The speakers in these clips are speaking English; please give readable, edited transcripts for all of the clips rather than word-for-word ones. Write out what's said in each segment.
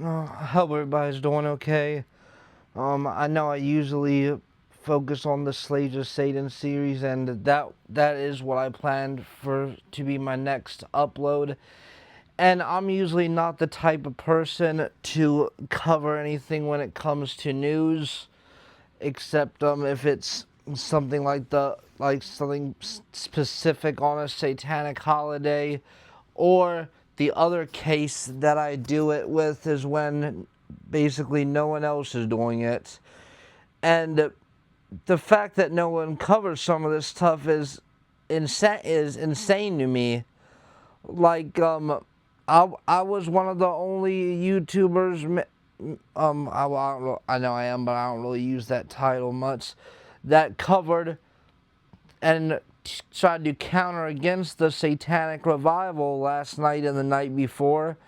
I hope everybody's doing okay. I know I usually focus on the Slaves of Satan series, and that is what I planned for to be my next upload. And I'm usually not the type of person to cover anything when it comes to news, except if it's something like something specific on a satanic holiday, or the other case that I do it with is when basically no one else is doing it. And the fact that no one covers some of this stuff is insane to me. Like I was one of the only YouTubers. I know I am, but I don't really use that title much. That covered and tried to counter against the satanic revival last night and the night before.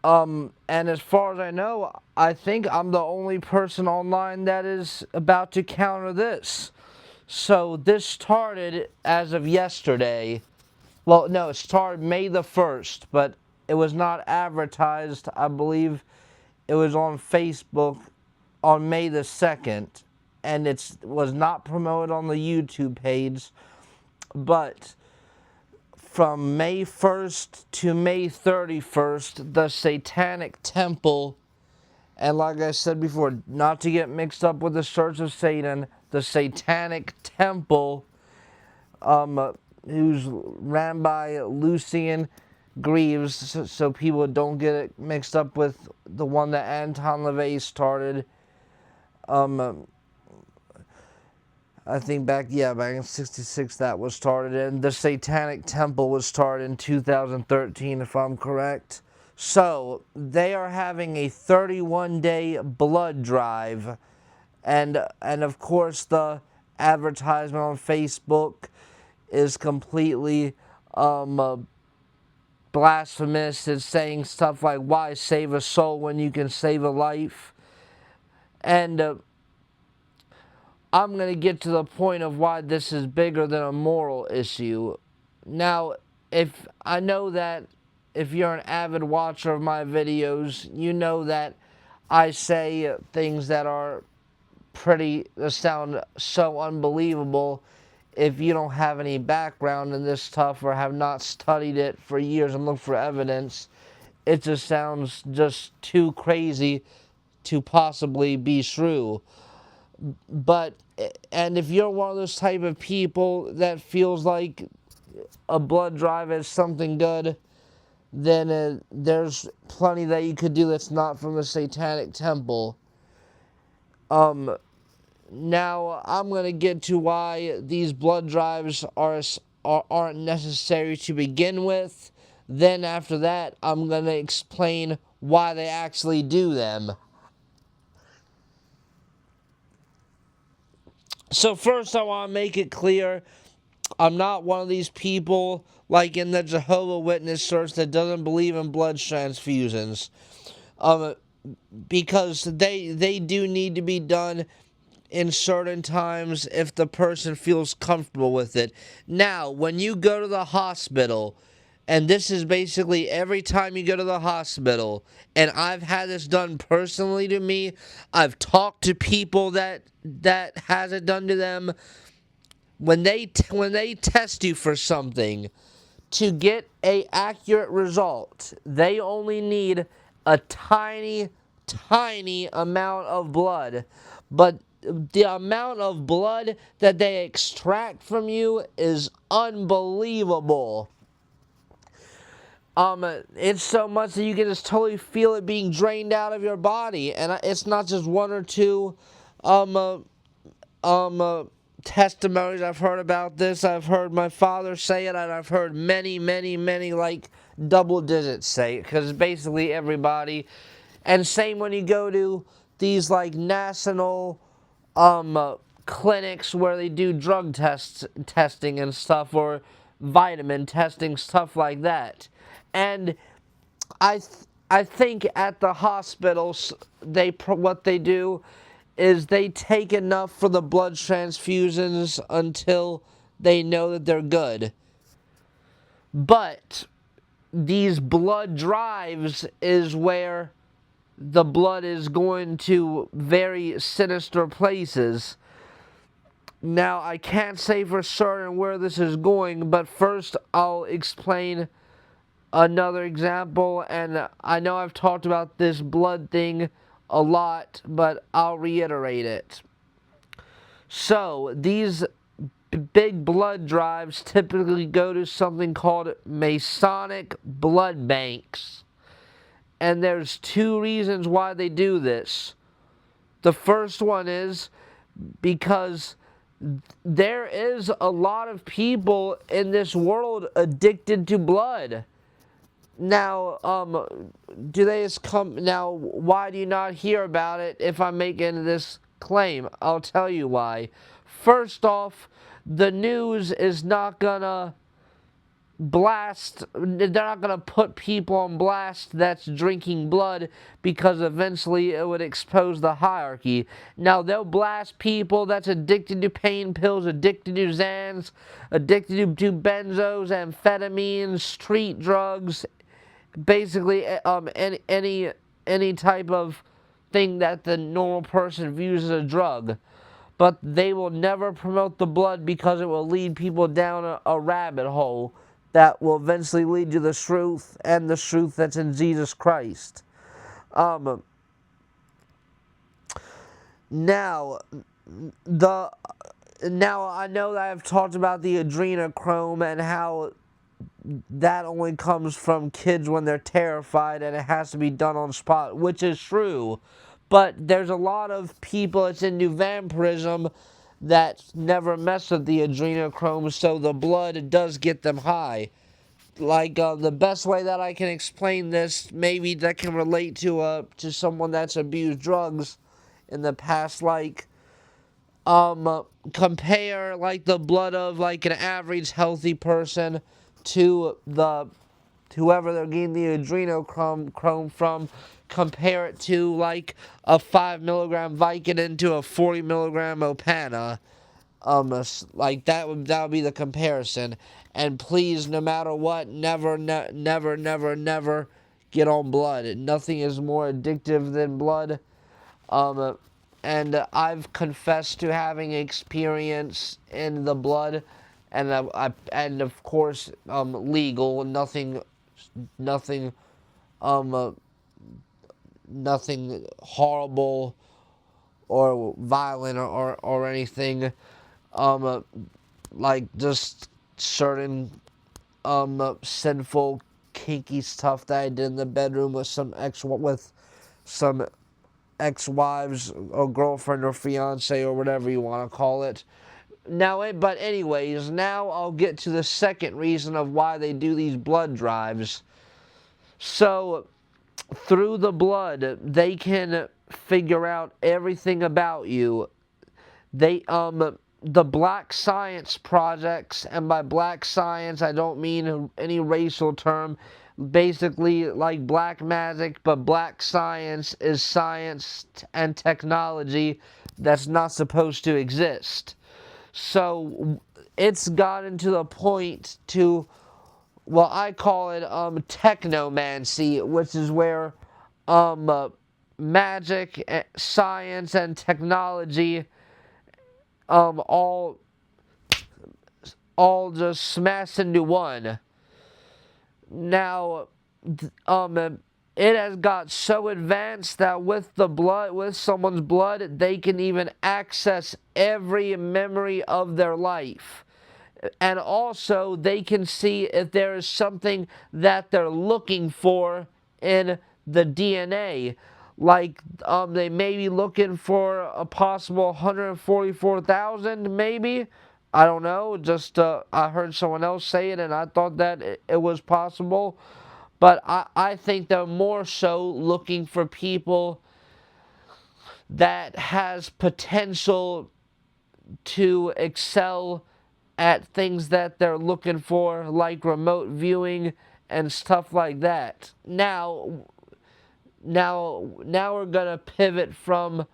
And as far as I know, I think I'm the only person online that is about to counter this. So this started as of yesterday. Well, no, it started May the 1st, but it was not advertised. I believe it was on Facebook on May the 2nd, and it was not promoted on the YouTube page, but from May 1st to May 31st, the Satanic Temple, and like I said before, not to get mixed up with the Church of Satan, the Satanic Temple, who's ran by Lucian Greaves, so people don't get it mixed up with the one that Anton LaVey started. I think back in 66 that was started, and the Satanic Temple was started in 2013, if I'm correct. So, they are having a 31-day blood drive, and of course the advertisement on Facebook is completely blasphemous. It's saying stuff like, why save a soul when you can save a life? And I'm going to get to the point of why this is bigger than a moral issue. Now, if I know that if you're an avid watcher of my videos, you know that I say things that sound so unbelievable if you don't have any background in this stuff or have not studied it for years and looked for evidence. It just sounds just too crazy to possibly be true. But, and if you're one of those type of people that feels like a blood drive is something good, then there's plenty that you could do that's not from the Satanic Temple. Now, I'm going to get to why these blood drives aren't necessary to begin with. Then after that, I'm going to explain why they actually do them. So first, I want to make it clear, I'm not one of these people like in the Jehovah's Witness church that doesn't believe in blood transfusions. Because they do need to be done in certain times if the person feels comfortable with it. Now, when you go to the hospital, and this is basically every time you go to the hospital, and I've had this done personally to me, I've talked to people that has it done to them. When they test you for something, to get a accurate result, they only need a tiny amount of blood. But the amount of blood that they extract from you is unbelievable. It's so much that you can just totally feel it being drained out of your body, and it's not just one or two, testimonies I've heard about this. I've heard my father say it, and I've heard many, like double digits say it, because basically everybody. And same when you go to these like national clinics where they do drug testing and stuff, or vitamin testing, stuff like that. And I think at the hospitals, what they do is they take enough for the blood transfusions until they know that they're good. But these blood drives is where the blood is going to very sinister places. Now, I can't say for certain where this is going, but first I'll explain another example, and I know I've talked about this blood thing a lot, but I'll reiterate it. So, these big blood drives typically go to something called Masonic blood banks. And there's two reasons why they do this. The first one is because there is a lot of people in this world addicted to blood. Now, why do you not hear about it if I'm making this claim? I'll tell you why. First off, the news is not gonna they're not gonna put people on blast that's drinking blood, because eventually it would expose the hierarchy. Now, they'll blast people that's addicted to pain pills, addicted to Xans, addicted to benzos, amphetamines, street drugs, basically any type of thing that the normal person views as a drug. But they will never promote the blood, because it will lead people down a rabbit hole that will eventually lead to the truth, and the truth that's in Jesus Christ. Now I know that I've talked about the adrenochrome and how that only comes from kids when they're terrified, and it has to be done on spot, which is true. But there's a lot of people that's into vampirism that never mess with the adrenochrome, so the blood does get them high. Like, the best way that I can explain this, maybe that can relate to someone that's abused drugs in the past, like, compare, like, the blood of, like, an average healthy person to whoever they're getting the adrenochrome from. Compare it to, like, a 5 milligram Vicodin to a 40 milligram Opana. Like, that would be the comparison. And please, no matter what, never get on blood. Nothing is more addictive than blood. And I've confessed to having experience in the blood, and and of course, legal. Nothing, nothing horrible or violent or anything. Like just certain sinful, kinky stuff that I did in the bedroom with some ex-wives or girlfriend or fiance or whatever you want to call it. But anyways, now I'll get to the second reason of why they do these blood drives. So, through the blood, they can figure out everything about you. The Black Science projects, and by Black Science, I don't mean any racial term, basically like black magic, but Black Science is science and technology that's not supposed to exist. So, it's gotten to the point to, well, I call it technomancy, which is where magic, science, and technology all just smash into one. Now, it has got so advanced that with someone's blood, they can even access every memory of their life. And also, they can see if there is something that they're looking for in the DNA. Like, they may be looking for a possible 144,000, maybe. I don't know. Just, I heard someone else say it, and I thought that it was possible. But I think they're more so looking for people that has potential to excel at things that they're looking for, like remote viewing and stuff like that. Now we're gonna pivot from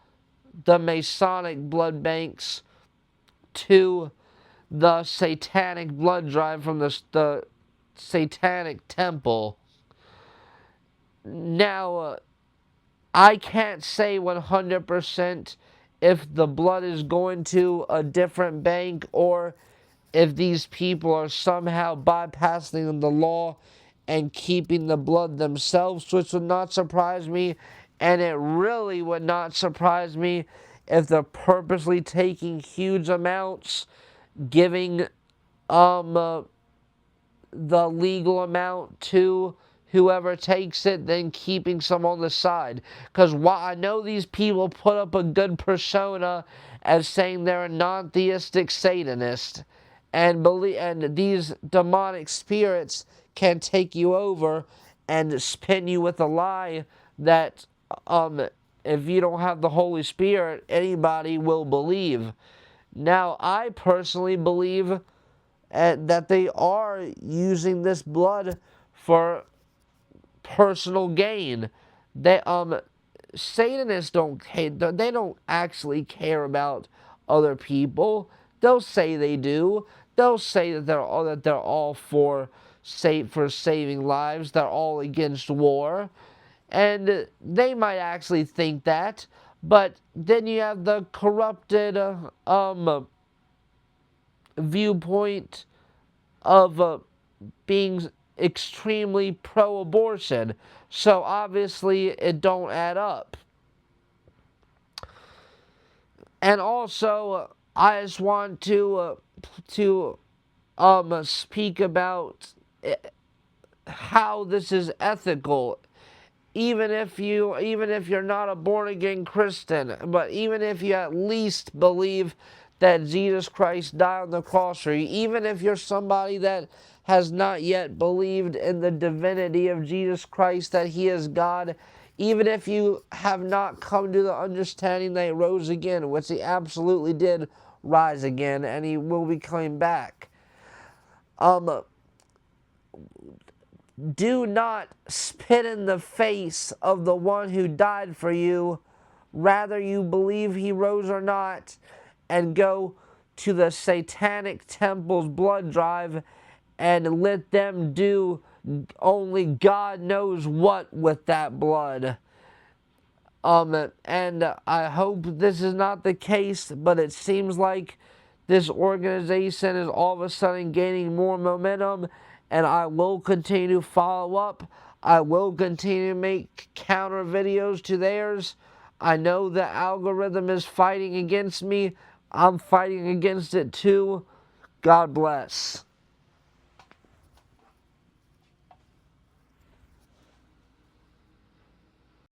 the Masonic blood banks to the satanic blood drive from the satanic temple. Now, I can't say 100% if the blood is going to a different bank or if these people are somehow bypassing the law and keeping the blood themselves, which would not surprise me. And it really would not surprise me if they're purposely taking huge amounts, giving the legal amount to whoever takes it, then keeping some on the side. Because while I know these people put up a good persona as saying they're a non-theistic Satanist, and these demonic spirits can take you over and spin you with a lie that if you don't have the Holy Spirit, anybody will believe. Now, I personally believe that they are using this blood for personal gain. They Satanists they don't actually care about other people. They'll say they do. They'll say that they're all for saving lives. They're all against war. And they might actually think that, but then you have the corrupted viewpoint of being extremely pro-abortion. So obviously it don't add up. And also, I just want to speak about how this is ethical. Even if you're not a born-again Christian, but even if you at least believe that Jesus Christ died on the cross for you, even if you're somebody that has not yet believed in the divinity of Jesus Christ, that he is God, even if you have not come to the understanding that he rose again, which he absolutely did rise again, and he will be coming back, do not spit in the face of the one who died for you. Rather, you believe he rose or not, and go to the satanic temple's blood drive and let them do only God knows what with that blood. And I hope this is not the case, but it seems like this organization is all of a sudden gaining more momentum, and I will continue to follow up. I will continue to make counter videos to theirs. I know the algorithm is fighting against me. I'm fighting against it too. God bless.